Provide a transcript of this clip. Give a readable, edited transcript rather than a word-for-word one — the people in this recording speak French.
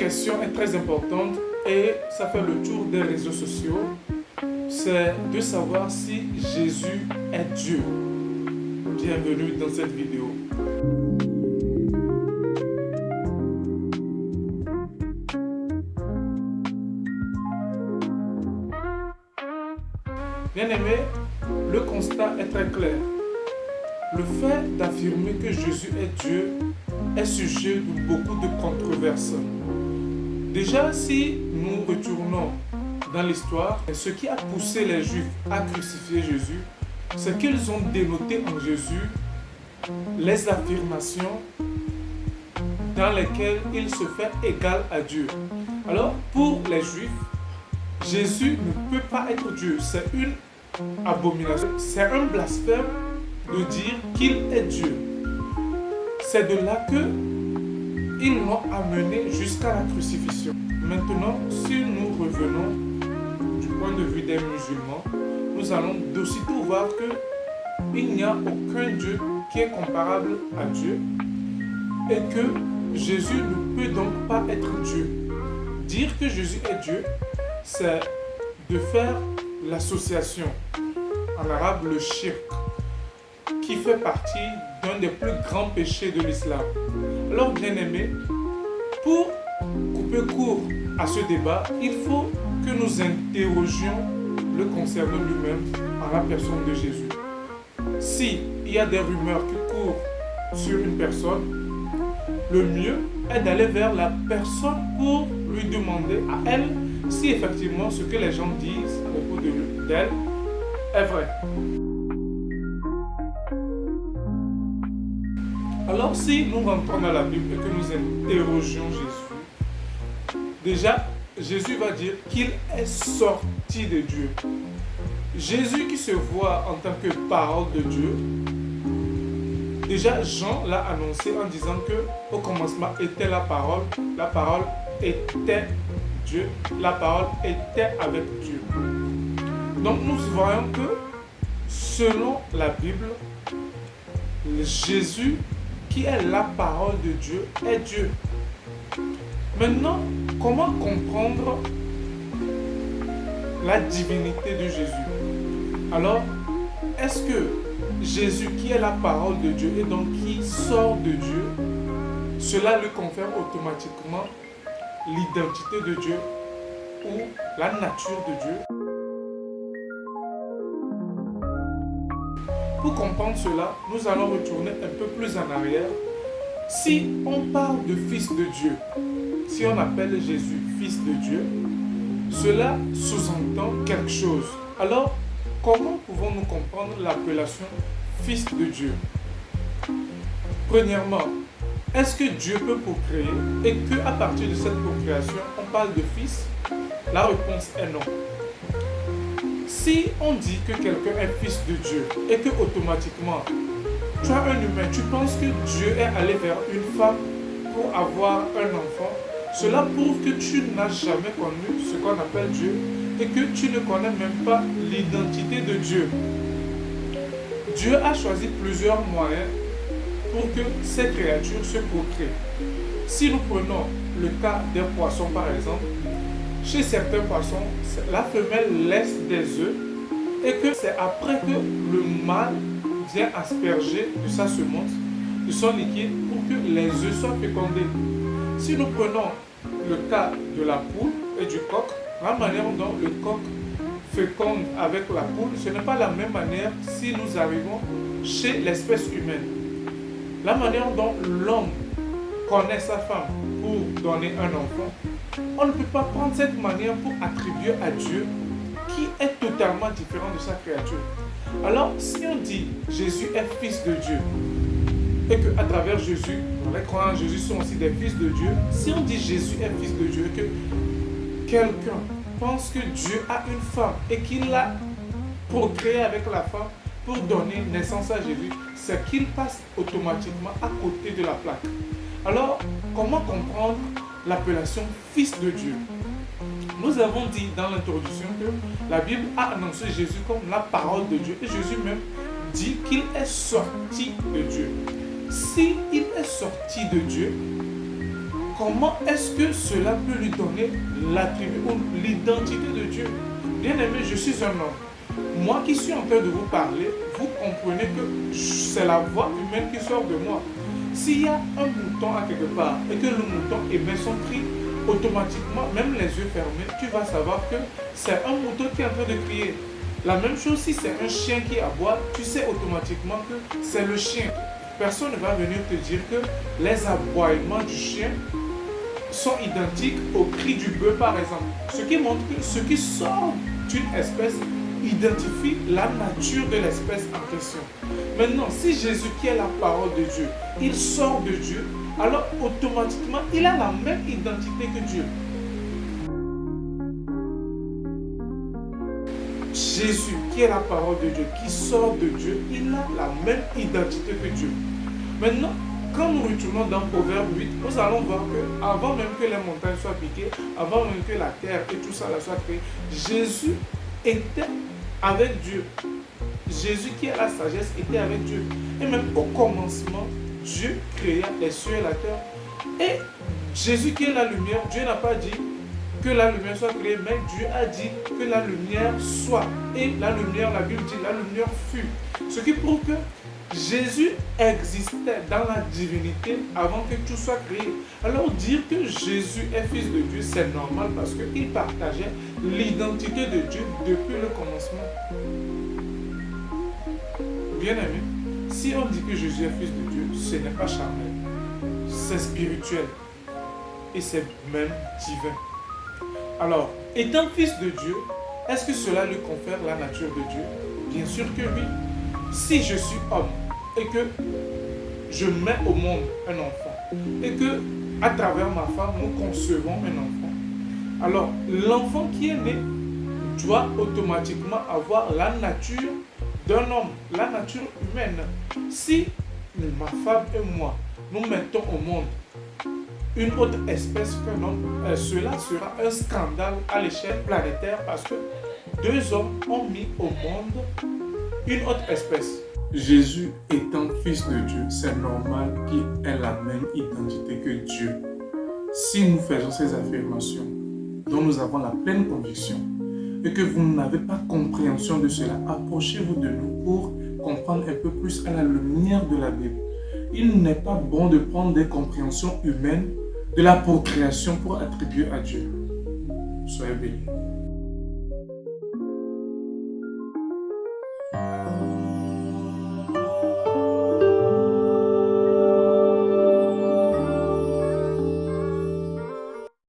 question est très importante et ça fait le tour des réseaux sociaux. C'est de savoir si Jésus est Dieu. Bienvenue dans cette vidéo. Bien-aimé, le constat est très clair. Le fait d'affirmer que Jésus est Dieu est sujet de beaucoup de controverses. Déjà, si nous retournons dans l'histoire, ce qui a poussé les Juifs à crucifier Jésus, c'est qu'ils ont dénoté en Jésus les affirmations dans lesquelles il se fait égal à Dieu. Alors, pour les Juifs, Jésus ne peut pas être Dieu. C'est une abomination. C'est un blasphème de dire qu'il est Dieu. C'est de là que ils l'ont amené jusqu'à la crucifixion. Maintenant, si nous revenons du point de vue des musulmans, nous allons d'aussitôt voir qu'il n'y a aucun Dieu qui est comparable à Dieu et que Jésus ne peut donc pas être Dieu. Dire que Jésus est Dieu, c'est de faire l'association, en arabe le shirk, qui fait partie d'un des plus grands péchés de l'islam. Alors, bien-aimés, pour couper court à ce débat, il faut que nous interrogions le concernant lui-même en la personne de Jésus. S'il y a des rumeurs qui courent sur une personne, le mieux est d'aller vers la personne pour lui demander à elle si effectivement ce que les gens disent à propos d'elle est vrai. Alors si nous rentrons dans la Bible et que nous interrogeons Jésus, déjà Jésus va dire qu'il est sorti de Dieu. Jésus qui se voit en tant que parole de Dieu, déjà Jean l'a annoncé en disant que au commencement était la parole était Dieu, la parole était avec Dieu. Donc nous voyons que selon la Bible, Jésus qui est la parole de Dieu est Dieu. Maintenant, comment comprendre la divinité de Jésus? Alors, est-ce que Jésus qui est la parole de Dieu et donc qui sort de Dieu, cela lui confère automatiquement l'identité de Dieu ou la nature de Dieu? Pour comprendre cela, nous allons retourner un peu plus en arrière. Si on parle de fils de Dieu, si on appelle Jésus fils de Dieu, cela sous-entend quelque chose. Alors, comment pouvons-nous comprendre l'appellation fils de Dieu? Premièrement, est-ce que Dieu peut procréer et qu'à partir de cette procréation, on parle de fils? La réponse est non. Si on dit que quelqu'un est fils de Dieu et que automatiquement tu as un humain, tu penses que Dieu est allé vers une femme pour avoir un enfant, cela prouve que tu n'as jamais connu ce qu'on appelle Dieu et que tu ne connais même pas l'identité de Dieu. Dieu a choisi plusieurs moyens pour que ces créatures se procréent. Si nous prenons le cas des poissons par exemple, chez certains poissons, la femelle laisse des œufs et que c'est après que le mâle vient asperger de sa semence, de son liquide pour que les œufs soient fécondés. Si nous prenons le cas de la poule et du coq, la manière dont le coq féconde avec la poule, ce n'est pas la même manière si nous arrivons chez l'espèce humaine. La manière dont l'homme connaît sa femme pour donner un enfant, on ne peut pas prendre cette manière pour attribuer à Dieu qui est totalement différent de sa créature. Alors, si on dit Jésus est fils de Dieu et qu'à travers Jésus, les croyants en Jésus sont aussi des fils de Dieu, si on dit Jésus est fils de Dieu et que quelqu'un pense que Dieu a une femme et qu'il l'a procréé avec la femme pour donner naissance à Jésus, c'est qu'il passe automatiquement à côté de la plaque. Alors, comment comprendre l'appellation fils de Dieu? Nous avons dit dans l'introduction que la Bible a annoncé Jésus comme la parole de Dieu et Jésus même dit qu'il est sorti de Dieu. Si il est sorti de Dieu, comment est-ce que cela peut lui donner l'attribut ou l'identité de Dieu? Bien aimé, je suis un homme. Moi qui suis en train de vous parler, vous comprenez que c'est la voix humaine qui sort de moi. S'il y a un mouton à quelque part et que le mouton émet son cri, automatiquement, même les yeux fermés, tu vas savoir que c'est un mouton qui est en train de crier. La même chose si c'est un chien qui aboie, tu sais automatiquement que c'est le chien. Personne ne va venir te dire que les aboiements du chien sont identiques au cri du bœuf par exemple. Ce qui montre que ce qui sort d'une espèce identifie la nature de l'espèce en question. Maintenant, si Jésus qui est la parole de Dieu, il sort de Dieu, alors automatiquement il a la même identité que Dieu. Jésus qui est la parole de Dieu, qui sort de Dieu, il a la même identité que Dieu. Maintenant, quand nous retournons dans Proverbe 8, nous allons voir que avant même que les montagnes soient piquées, avant même que la terre et tout ça soit créé, Jésus était avec Dieu. Jésus qui est la sagesse était avec Dieu. Et même au commencement, Dieu créa les cieux et la terre. Et Jésus qui est la lumière, Dieu n'a pas dit que la lumière soit créée, mais Dieu a dit que la lumière soit. Et la lumière, la Bible dit, la lumière fut. Ce qui prouve que Jésus existait dans la divinité avant que tout soit créé. Alors dire que Jésus est fils de Dieu, c'est normal parce qu'il partageait l'identité de Dieu depuis le commencement. Bien aimé, si on dit que Jésus est fils de Dieu, ce n'est pas charnel, c'est spirituel et c'est même divin. Alors, étant fils de Dieu, est-ce que cela lui confère la nature de Dieu? Bien sûr que oui. Si je suis homme et que je mets au monde un enfant et que à travers ma femme nous concevons un enfant, alors l'enfant qui est né doit automatiquement avoir la nature d'un homme, la nature humaine. Si ma femme et moi nous mettons au monde une autre espèce qu'un homme, cela sera un scandale à l'échelle planétaire parce que deux hommes ont mis au monde une autre espèce. Jésus étant fils de Dieu, c'est normal qu'il ait la même identité que Dieu. Si nous faisons ces affirmations dont nous avons la pleine conviction et que vous n'avez pas compréhension de cela, approchez-vous de nous pour comprendre un peu plus à la lumière de la Bible. Il n'est pas bon de prendre des compréhensions humaines de la procréation pour attribuer à Dieu. Soyez bénis.